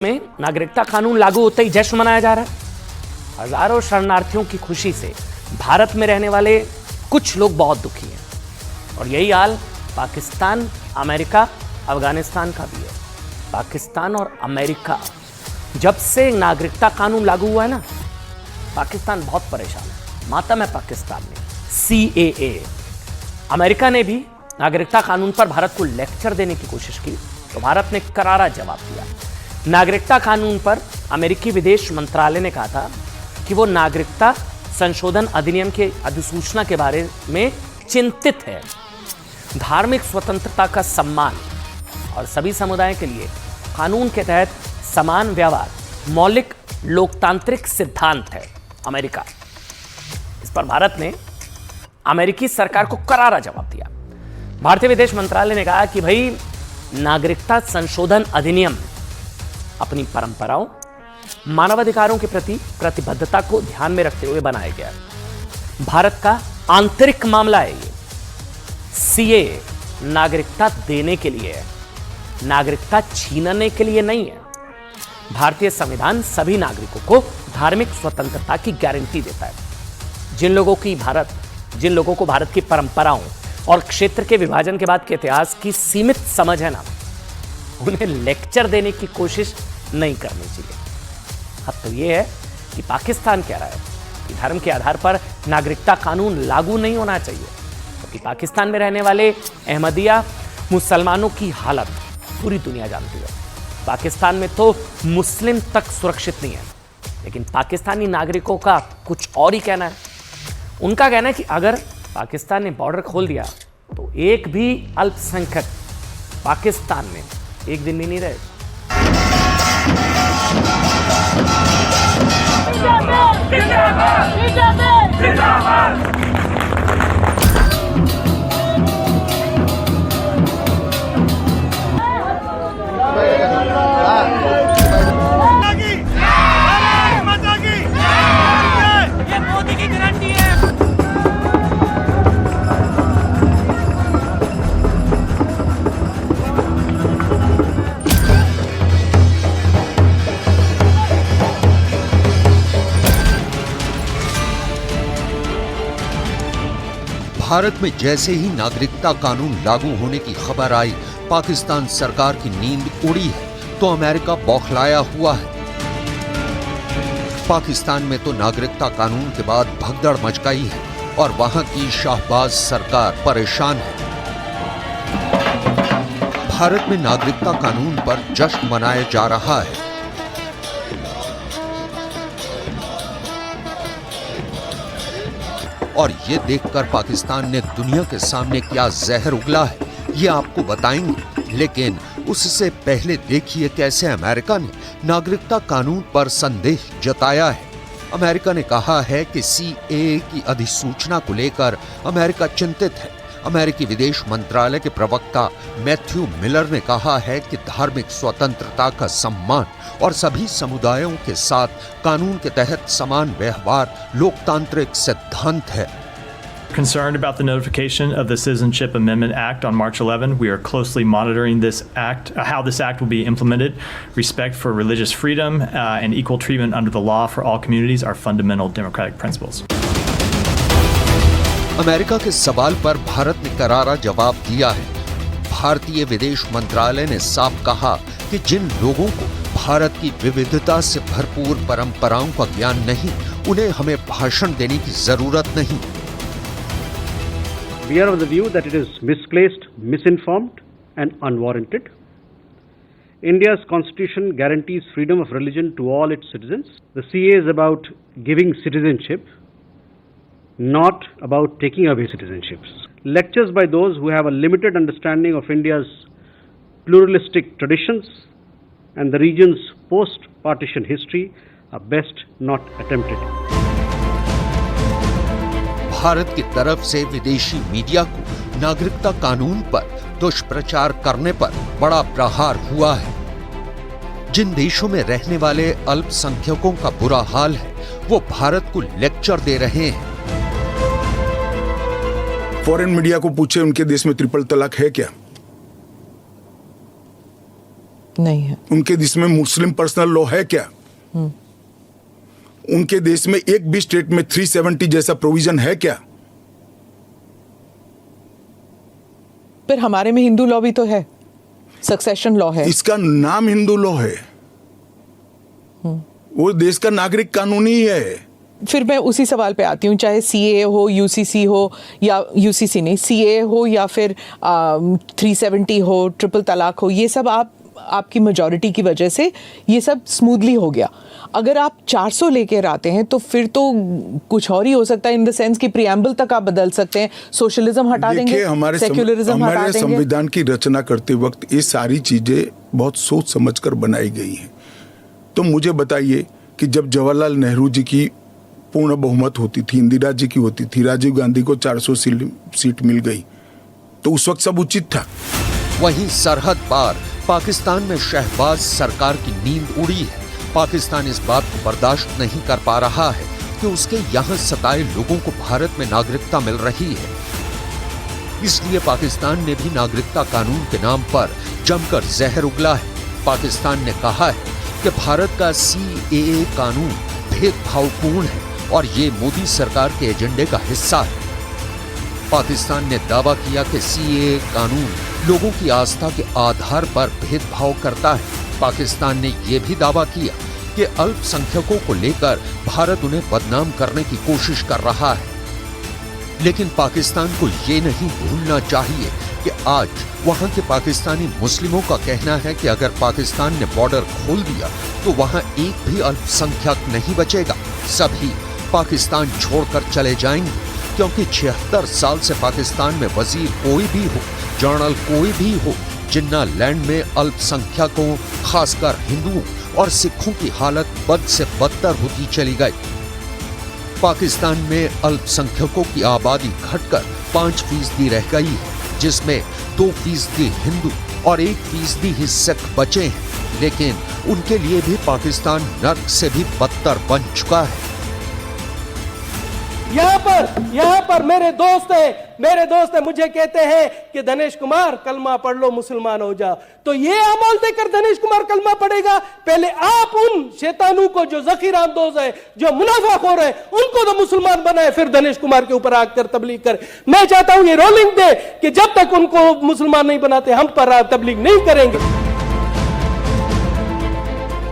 में नागरिकता कानून लागू होते ही जश्न मनाया जा रहा है। हजारों शरणार्थियों की खुशी से भारत में रहने वाले कुछ लोग बहुत दुखी हैं और यही हाल पाकिस्तान, अमेरिका, अफगानिस्तान का भी है। पाकिस्तान और अमेरिका, जब से नागरिकता कानून लागू हुआ है ना, पाकिस्तान बहुत परेशान है। मातम है पाकिस्तान में। CAA, अमेरिका ने भी नागरिकता कानून पर भारत को लेक्चर देने की कोशिश की तो भारत ने करारा जवाब दिया। नागरिकता कानून पर अमेरिकी विदेश मंत्रालय ने कहा था कि वो नागरिकता संशोधन अधिनियम के अधिसूचना के बारे में चिंतित है। धार्मिक स्वतंत्रता का सम्मान और सभी समुदायों के लिए कानून के तहत समान व्यवहार मौलिक लोकतांत्रिक सिद्धांत है अमेरिका। इस पर भारत ने अमेरिकी सरकार को करारा जवाब दिया। भारतीय विदेश मंत्रालय ने कहा कि भाई, नागरिकता संशोधन अधिनियम अपनी परंपराओं, मानवाधिकारों के प्रति प्रतिबद्धता को ध्यान में रखते हुए बनाया गया। भारत का आंतरिक मामला है ये। CAA नागरिकता देने के लिए है, नागरिकता छीनने के लिए नहीं है। भारतीय संविधान सभी नागरिकों को धार्मिक स्वतंत्रता की गारंटी देता है। जिन लोगों को भारत की परंपराओं और क्षेत्र के विभाजन के बाद के इतिहास की सीमित समझ है ना, उन्हें लेक्चर देने की कोशिश नहीं करनी चाहिए। अब तो यह है कि पाकिस्तान कह रहा है कि धर्म के आधार पर नागरिकता कानून लागू नहीं होना चाहिए, क्योंकि पाकिस्तान में रहने वाले अहमदिया मुसलमानों की हालत पूरी दुनिया जानती है। पाकिस्तान में तो मुस्लिम तक सुरक्षित नहीं है, लेकिन पाकिस्तानी नागरिकों का कुछ और ही कहना है। उनका कहना है कि अगर पाकिस्तान ने बॉर्डर खोल दिया तो एक भी अल्पसंख्यक पाकिस्तान में एक दिन भी नहीं रहे। भारत में जैसे ही नागरिकता कानून लागू होने की खबर आई, पाकिस्तान सरकार की नींद उड़ी है तो अमेरिका बौखलाया हुआ है। पाकिस्तान में तो नागरिकता कानून के बाद भगदड़ मच गई है और वहां की शाहबाज सरकार परेशान है। भारत में नागरिकता कानून पर जश्न मनाया जा रहा है। और ये देखकर पाकिस्तान ने दुनिया के सामने क्या जहर उगला है, ये आपको बताएंगे। लेकिन उससे पहले देखिए कैसे अमेरिका ने नागरिकता कानून पर संदेह जताया है। अमेरिका ने कहा है कि CAA की अधिसूचना को लेकर अमेरिका चिंतित है। अमेरिकी विदेश मंत्रालय के प्रवक्ता मैथ्यू मिलर ने कहा है कि धार्मिक स्वतंत्रता का सम्मान और सभी समुदायों के साथ कानून के तहत समान व्यवहार लोकतांत्रिक सिद्धांत है। Concerned about the notification of the Citizenship Amendment Act on March 11, we are closely monitoring this act, how this act will be implemented. Respect for religious freedom and equal treatment under the law for all communities are fundamental democratic principles. America के सवाल पर भारत ने करारा जवाब दिया है। भारतीय विदेश मंत्रालय ने साफ कहा कि जिन लोगों को भारत की विविधता से भरपूर परंपराओं का ज्ञान नहीं, उन्हें हमें भाषण देने की जरूरत नहीं। We are of the view that it is misplaced, misinformed and unwarranted. India's constitution guarantees freedom of religion to all its citizens. The CAA is about giving citizenship, not about taking away citizenships. Lectures by those who have a limited understanding of India's pluralistic traditions and the region's post-partition history are best not attempted. Bharat की तरफ से विदेशी media को नागरिकता कानून पर दुष्प्रचार करने पर बड़ा प्रहार हुआ है। जिन देशों में रहने वाले अल्पसंख्यकों का बुरा हाल है, वो भारत को लेक्चर दे रहे हैं। फॉरेन मीडिया को पूछे उनके देश में ट्रिपल तलाक है क्या? नहीं है। उनके देश में मुस्लिम पर्सनल लॉ है क्या? उनके देश में एक भी स्टेट में 370 जैसा प्रोविजन है क्या? पर हमारे में हिंदू लॉ भी तो है, सक्सेशन लॉ है। इसका नाम हिंदू लॉ है, वो देश का नागरिक कानून ही है। फिर मैं उसी सवाल पे आती हूँ, चाहे सीए हो, यूसीसी हो, या यूसीसी नहीं, सीए हो, या फिर 370 हो, ट्रिपल तलाक हो, ये सब आपकी मेजॉरिटी की वजह से ये सब स्मूथली हो गया। अगर आप 400 लेकर आते हैं तो फिर तो कुछ और ही हो सकता है, इन द सेंस कि प्रियम्बल तक आप बदल सकते हैं, सोशलिज्म हटा देंगे, सेक्युलरिज्म हटा देंगे। हमारे संविधान की रचना करते वक्त ये सारी चीजें बहुत सोच समझकर बनाई गई हैं। तो मुझे बताइए कि जब जवाहरलाल नेहरू जी की पूर्ण बहुमत होती थी, इंदिरा जी की होती थी, राजीव गांधी को 400 सीट मिल गई, तो उस वक्त सब उचित था। वहीं सरहद पार पाकिस्तान में शहबाज सरकार की नींद उड़ी है। पाकिस्तान इस बात को बर्दाश्त नहीं कर पा रहा है कि उसके यहाँ सताए लोगों को भारत में नागरिकता मिल रही है। इसलिए पाकिस्तान ने भी नागरिकता कानून के नाम पर जमकर जहर उगला है। पाकिस्तान ने कहा है कि भारत का CAA कानून भेदभावपूर्ण है और ये मोदी सरकार के एजेंडे का हिस्सा है। पाकिस्तान ने दावा किया कि CAA कानून लोगों की आस्था के आधार पर भेदभाव करता है। पाकिस्तान ने यह भी दावा किया कि अल्पसंख्यकों को लेकर भारत उन्हें बदनाम करने की कोशिश कर रहा है। लेकिन पाकिस्तान को ये नहीं भूलना चाहिए कि आज वहां के पाकिस्तानी मुस्लिमों का कहना है कि अगर पाकिस्तान ने बॉर्डर खोल दिया तो वहां एक भी अल्पसंख्यक नहीं बचेगा, सभी पाकिस्तान छोड़कर चले जाएंगे, क्योंकि 76 साल से पाकिस्तान में वजीर कोई भी हो, जनरल कोई भी हो, जिन्ना लैंड में अल्पसंख्यकों खासकर हिंदुओं और सिखों की हालत बद से बदतर होती चली गई। पाकिस्तान में अल्पसंख्यकों की आबादी घटकर 5% रह गई है, जिसमें 2% हिंदू और 1% ही सिख बचे हैं। लेकिन उनके लिए भी पाकिस्तान नर्क से भी बदतर बन चुका है। यहाँ पर मेरे दोस्त है मुझे कहते हैं कि दिनेश कुमार कलमा पढ़ लो, मुसलमान हो जा। तो ये अमल देकर दिनेश कुमार कलमा पढ़ेगा? पहले आप उन शैतानों को जो ज़खीरा अंदोज है, जो मुनाफाखोर है, उनको तो मुसलमान बनाए, फिर दिनेश कुमार के ऊपर आकर तबलीग कर। मैं चाहता हूं ये रोलिंग दे कि जब तक उनको मुसलमान नहीं बनाते हम पर तबलीग नहीं करेंगे।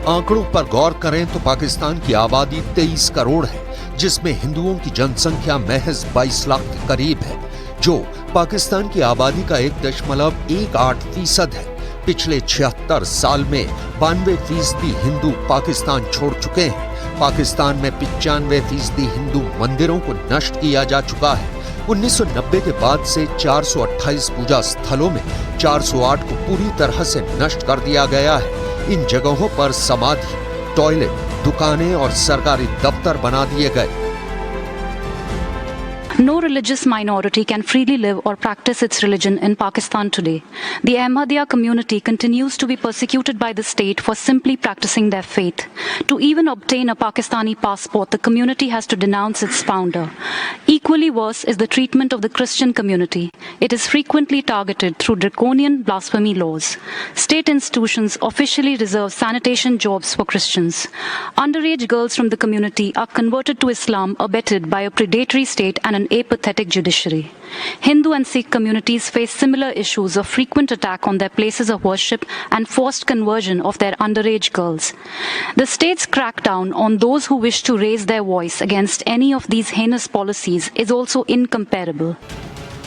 आंकड़ों पर गौर करें तो पाकिस्तान की आबादी 23 करोड़ है, जिसमें हिंदुओं की जनसंख्या महज 22 लाख के करीब है, जो पाकिस्तान की आबादी का 1.18% है। पिछले 76 साल में 92% हिंदू पाकिस्तान छोड़ चुके हैं। पाकिस्तान में 95% हिंदू मंदिरों को नष्ट किया जा चुका है। 1990 के बाद से 428 पूजा स्थलों में 408 को पूरी तरह से नष्ट कर दिया गया है। इन जगहों पर समाधि, टॉयलेट, दुकानें और सरकारी दफ्तर बना दिए गए। No religious minority can freely live or practice its religion in Pakistan today. The Ahmadiyya community continues to be persecuted by the state for simply practicing their faith. To even obtain a Pakistani passport, the community has to denounce its founder. Equally worse is the treatment of the Christian community. It is frequently targeted through draconian blasphemy laws. State institutions officially reserve sanitation jobs for Christians. Underage girls from the community are converted to Islam, abetted by a predatory state and an apathetic judiciary. Hindu and Sikh communities face similar issues of frequent attack on their places of worship and forced conversion of their underage girls. The state's crackdown on those who wish to raise their voice against any of these heinous policies is also incomparable.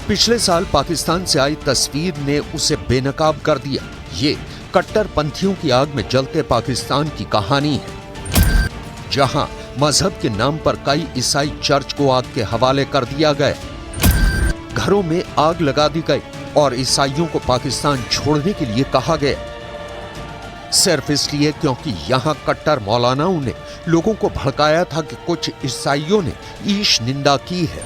पिछले साल पाकिस्तान से आई तस्वीर ने उसे बेनकाब कर दिया। ये कट्टरपंथियों की आग में जलते पाकिस्तान की कहानी है, जहां मजहब के नाम पर कई ईसाई चर्च को आग के हवाले कर दिया गया, घरों में आग लगा दी गई और ईसाइयों को पाकिस्तान छोड़ने के लिए कहा गया, सिर्फ इसलिए क्योंकि यहां कट्टर मौलानाओं ने लोगों को भड़काया था कि कुछ ईसाइयों ने ईश निंदा की है।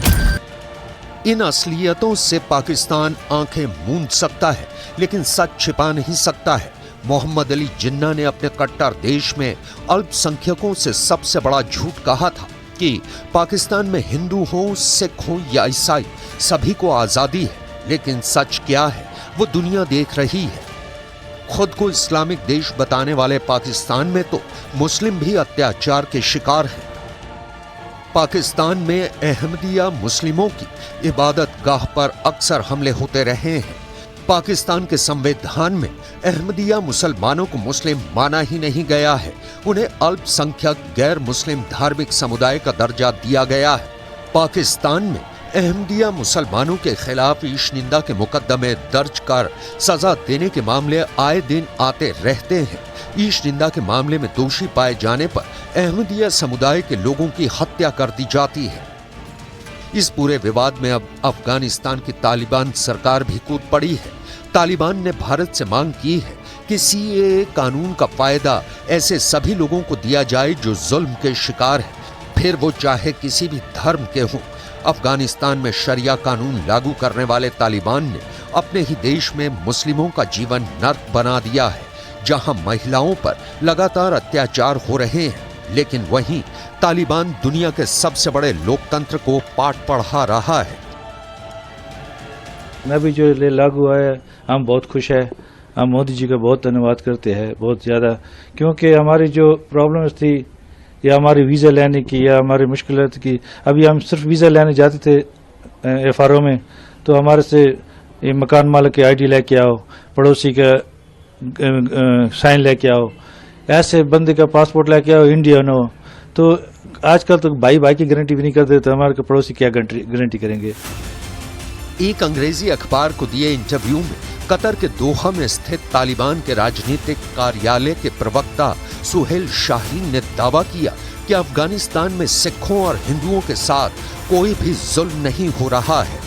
इन असलियतों से पाकिस्तान आंखें मूंद सकता है, लेकिन सच छिपा नहीं सकता है। मोहम्मद अली जिन्ना ने अपने कट्टर देश में अल्पसंख्यकों से सबसे बड़ा झूठ कहा था कि पाकिस्तान में हिंदू हो, सिख हो या ईसाई, सभी को आजादी है। लेकिन सच क्या है वो दुनिया देख रही है। खुद को इस्लामिक देश बताने वाले पाकिस्तान में तो मुस्लिम भी अत्याचार के शिकार हैं। पाकिस्तान में अहमदिया मुस्लिमों की इबादत गाह पर अक्सर हमले होते रहे हैं। पाकिस्तान के संविधान में अहमदिया मुसलमानों को मुस्लिम माना ही नहीं गया है, उन्हें अल्पसंख्यक गैर मुस्लिम धार्मिक समुदाय का दर्जा दिया गया है। पाकिस्तान में अहमदिया मुसलमानों के खिलाफ ईशनिंदा के मुकदमे दर्ज कर सजा देने के मामले आए दिन आते रहते हैं। ईशनिंदा के मामले में दोषी पाए जाने पर अहमदिया समुदाय के लोगों की हत्या कर दी जाती है। इस पूरे विवाद में अब अफगानिस्तान की तालिबान सरकार भी कूद पड़ी है। तालिबान ने भारत से मांग की है कि सीएए कानून का फायदा ऐसे सभी लोगों को दिया जाए जो जुल्म के शिकार हैं, फिर वो चाहे किसी भी धर्म के हों। अफगानिस्तान में शरिया कानून लागू करने वाले तालिबान ने अपने ही देश में मुस्लिमों का जीवन नर्क बना दिया है, जहां महिलाओं पर लगातार अत्याचार हो रहे हैं। लेकिन वहीं तालिबान दुनिया के सबसे बड़े लोकतंत्र को पाठ पढ़ा रहा है। अभी जो लागू आया, हम बहुत खुश है। हम मोदी जी का बहुत धन्यवाद करते हैं, बहुत ज़्यादा, क्योंकि हमारी जो प्रॉब्लम्स थी या हमारी वीज़ा लेने की या हमारी मुश्किलात की, अभी हम सिर्फ वीज़ा लेने जाते थे एफआरओ में, तो हमारे से ये मकान मालिक की आईडी लेके आओ, पड़ोसी का साइन लेके आओ, ऐसे बंदे का पासपोर्ट लेके आओ, इंडियन हो। तो आजकल तो भाई भाई की गारंटी भी नहीं करते, तो हमारे पड़ोसी क्या गारंटी करेंगे। एक अंग्रेजी अखबार को दिए इंटरव्यू में कतर के दोहा में स्थित तालिबान के राजनीतिक कार्यालय के प्रवक्ता सुहेल शाहीन ने दावा किया कि अफगानिस्तान में सिखों और हिंदुओं के साथ कोई भी जुल्म नहीं हो रहा है।